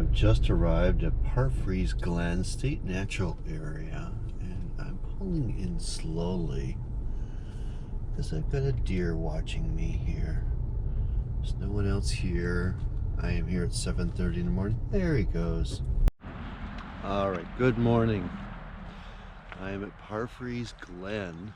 I've just arrived at Parfrey's Glen State Natural Area, and I'm pulling in slowly because I've got a deer watching me here. There's no one else here. I am here at 7:30 in the morning. There he goes. All right, good morning. I am at Parfrey's Glen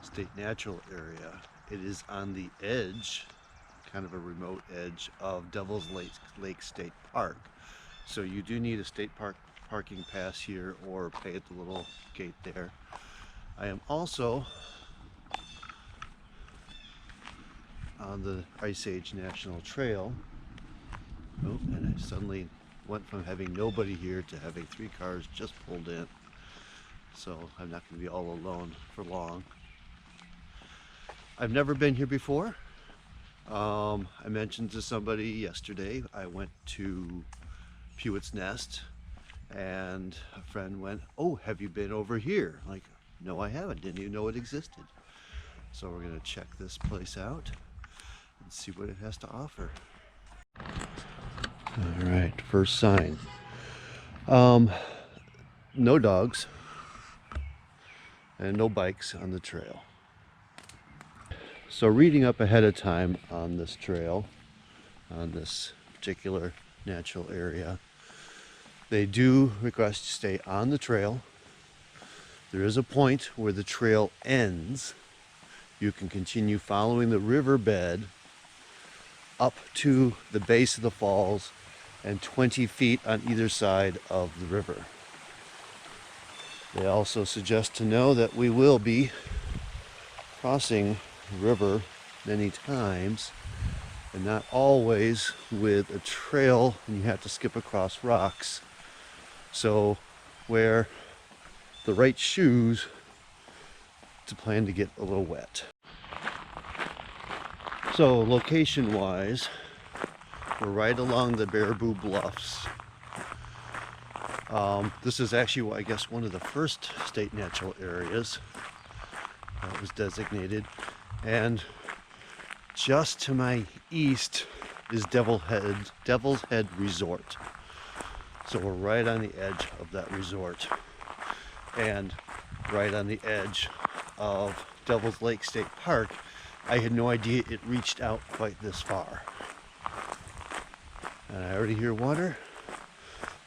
State Natural Area. It is on the edge, kind of a remote edge of Devil's Lake State Park. So you do need a state park parking pass here or pay at the little gate there. I am also on the Ice Age National Trail. Oh, and I suddenly went from having nobody here to having 3 cars just pulled in. So I'm not going to be all alone for long. I've never been here before. I mentioned to somebody yesterday I went to Pewett's Nest, and a friend went, "Oh, have you been over here?" Like, no, I haven't. Didn't even know it existed. So we're going to check this place out and see what it has to offer. All right, first sign. No dogs and no bikes on the trail. So reading up ahead of time on this trail, on this particular natural area, they do request you stay on the trail. There is a point where the trail ends. You can continue following the riverbed up to the base of the falls and 20 feet on either side of the river. They also suggest to know that we will be crossing the river many times, and not always with a trail and you have to skip across rocks. So wear the right shoes to plan to get a little wet. So location wise, we're right along the Baraboo Bluffs. This is actually, I guess, one of the first state natural areas that was designated. And just to my east is Devil's Head Resort. So we're right on the edge of that resort and right on the edge of Devil's Lake State Park. I had no idea it reached out quite this far. And I already hear water,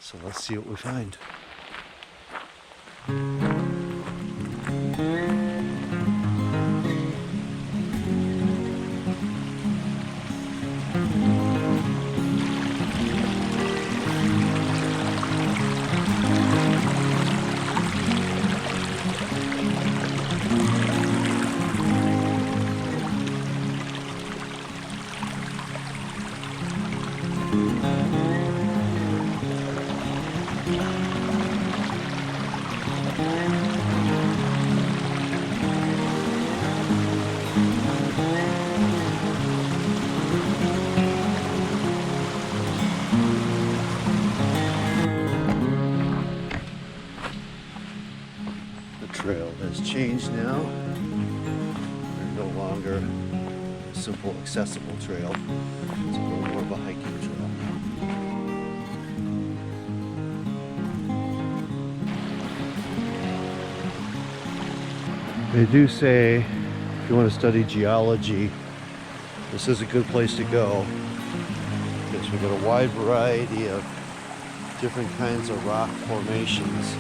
so let's see what we find. Trail has changed now. We're no longer a simple accessible trail. It's a little more of a hiking trail. They do say if you want to study geology, this is a good place to go, because we've got a wide variety of different kinds of rock formations.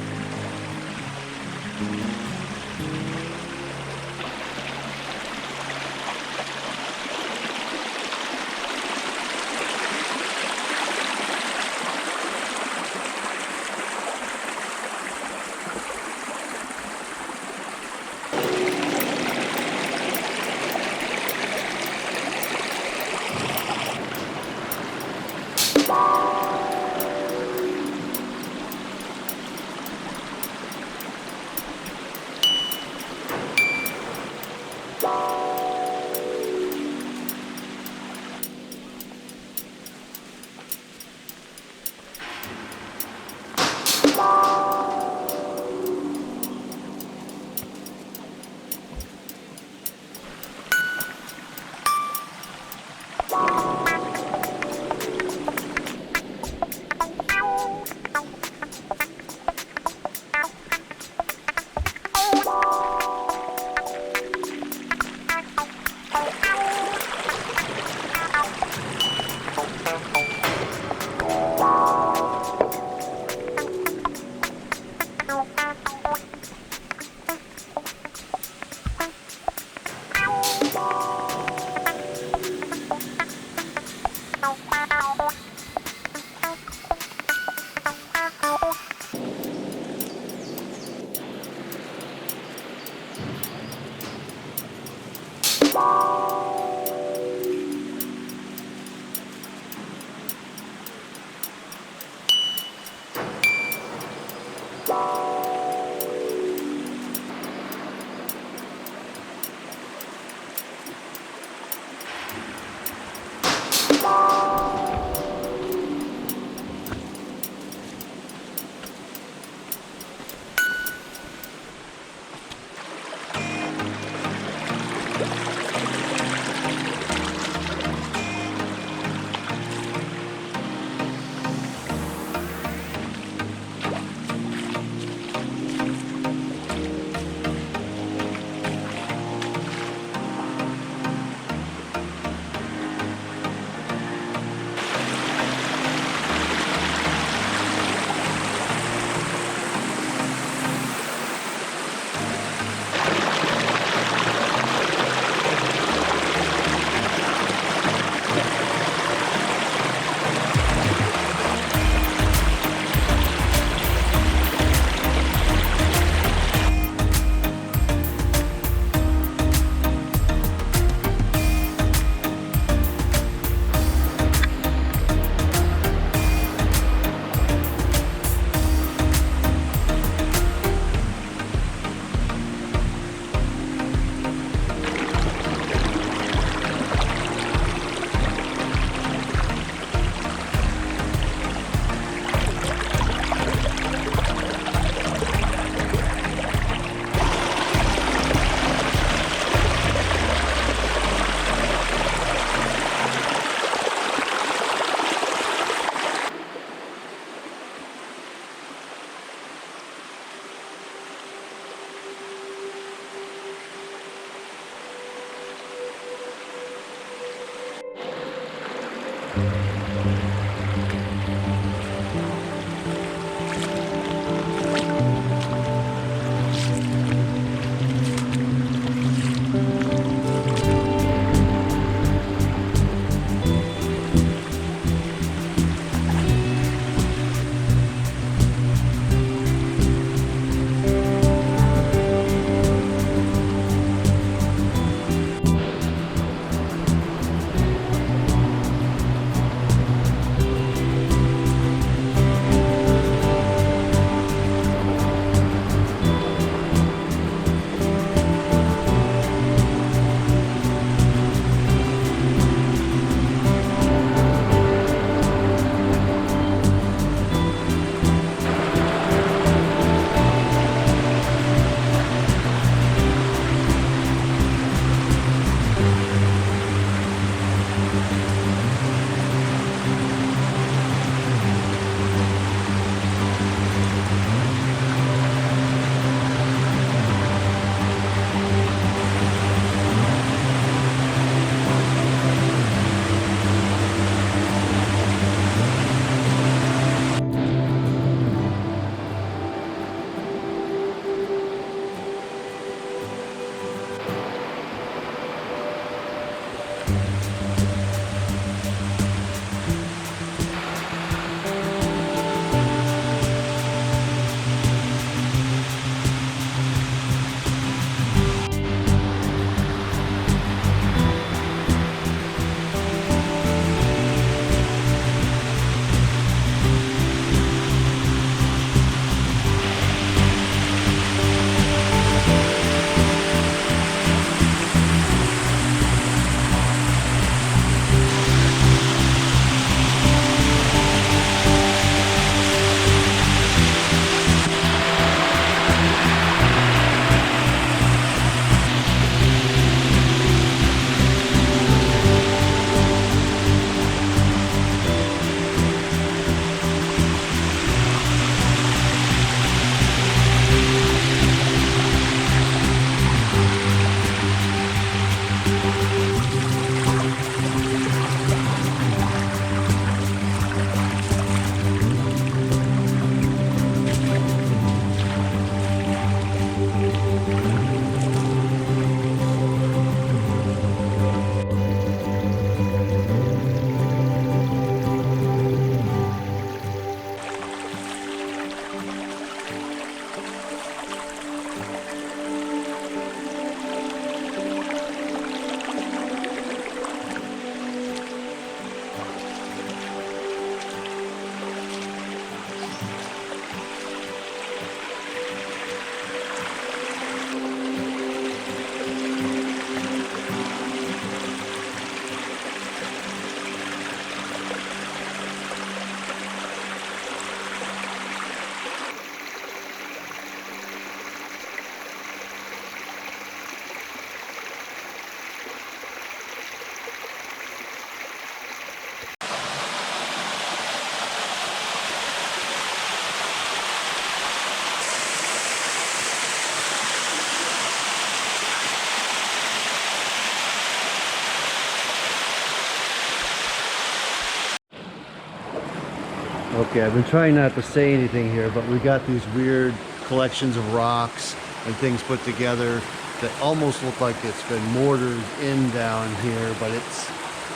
Okay, I've been trying not to say anything here, but we got these weird collections of rocks and things put together that almost look like it's been mortared in down here, but it's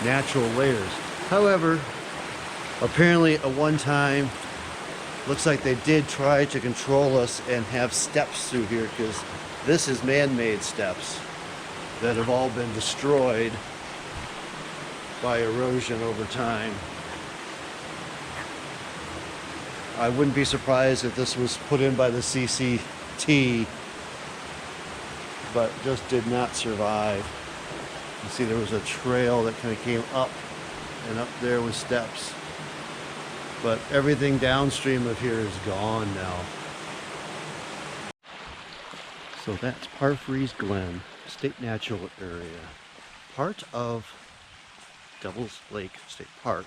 natural layers. However, apparently at one time, looks like they did try to control us and have steps through here, because this is man-made steps that have all been destroyed by erosion over time. I wouldn't be surprised if this was put in by the CCT, but just did not survive. You see there was a trail that kind of came up, and up there was steps. But everything downstream of here is gone now. So that's Parfrey's Glen, State Natural Area. Part of Devil's Lake State Park,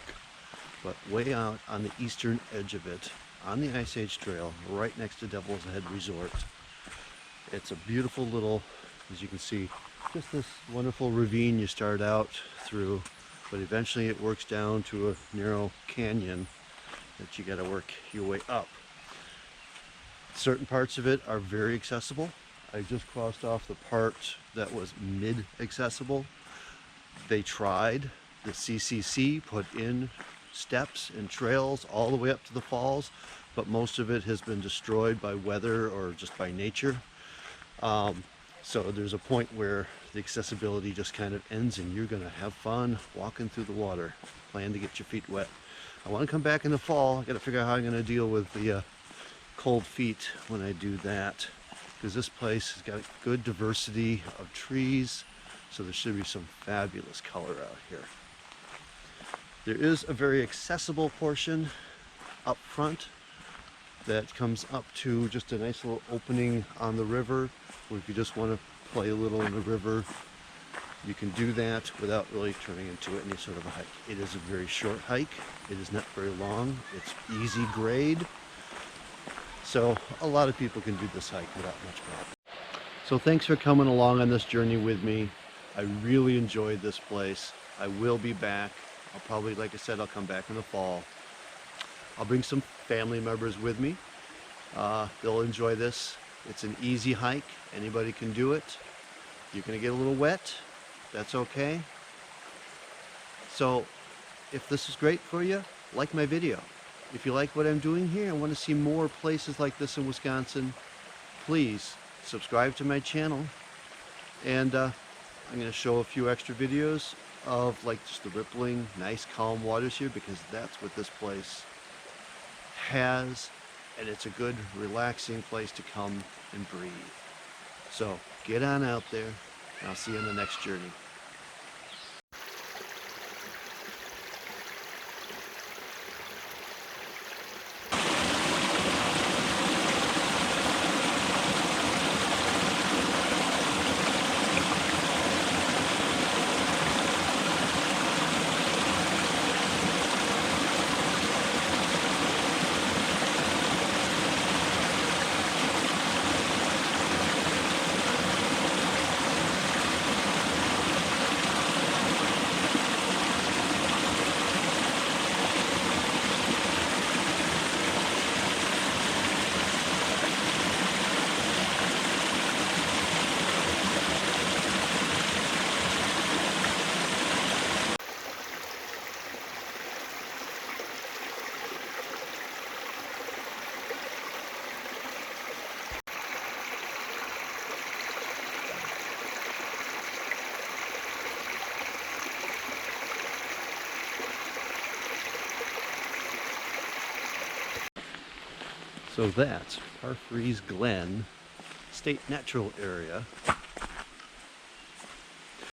but way out on the eastern edge of it, on the Ice Age Trail, right next to Devil's Head Resort. It's a beautiful little, as you can see, just this wonderful ravine you start out through, but eventually it works down to a narrow canyon that you got to work your way up. Certain parts of it are very accessible. I just crossed off the part that was mid-accessible. They tried, the CCC put in steps and trails all the way up to the falls, but most of it has been destroyed by weather or just by nature. So there's a point where the accessibility just kind of ends and you're gonna have fun walking through the water. Plan to get your feet wet. I want to come back in the fall. I got to figure out how I'm going to deal with the cold feet when I do that, because this place has got a good diversity of trees, so there should be some fabulous color out here. There is a very accessible portion up front that comes up to just a nice little opening on the river, where if you just want to play a little in the river, you can do that without really turning into any sort of a hike. It is a very short hike. It is not very long. It's easy grade. So a lot of people can do this hike without much problem. So thanks for coming along on this journey with me. I really enjoyed this place. I will be back. I'll probably, like I said, I'll come back in the fall. I'll bring some family members with me. They'll enjoy this. It's an easy hike. Anybody can do it. You're gonna get a little wet. That's okay. So if this is great for you, like my video. If you like what I'm doing here and want to see more places like this in Wisconsin, please subscribe to my channel. And I'm going to show a few extra videos of like just the rippling, nice calm waters here, because that's what this place has, and it's a good relaxing place to come and breathe. So get on out there, and I'll see you on the next journey. So that's Parfrey's Glen State Natural Area.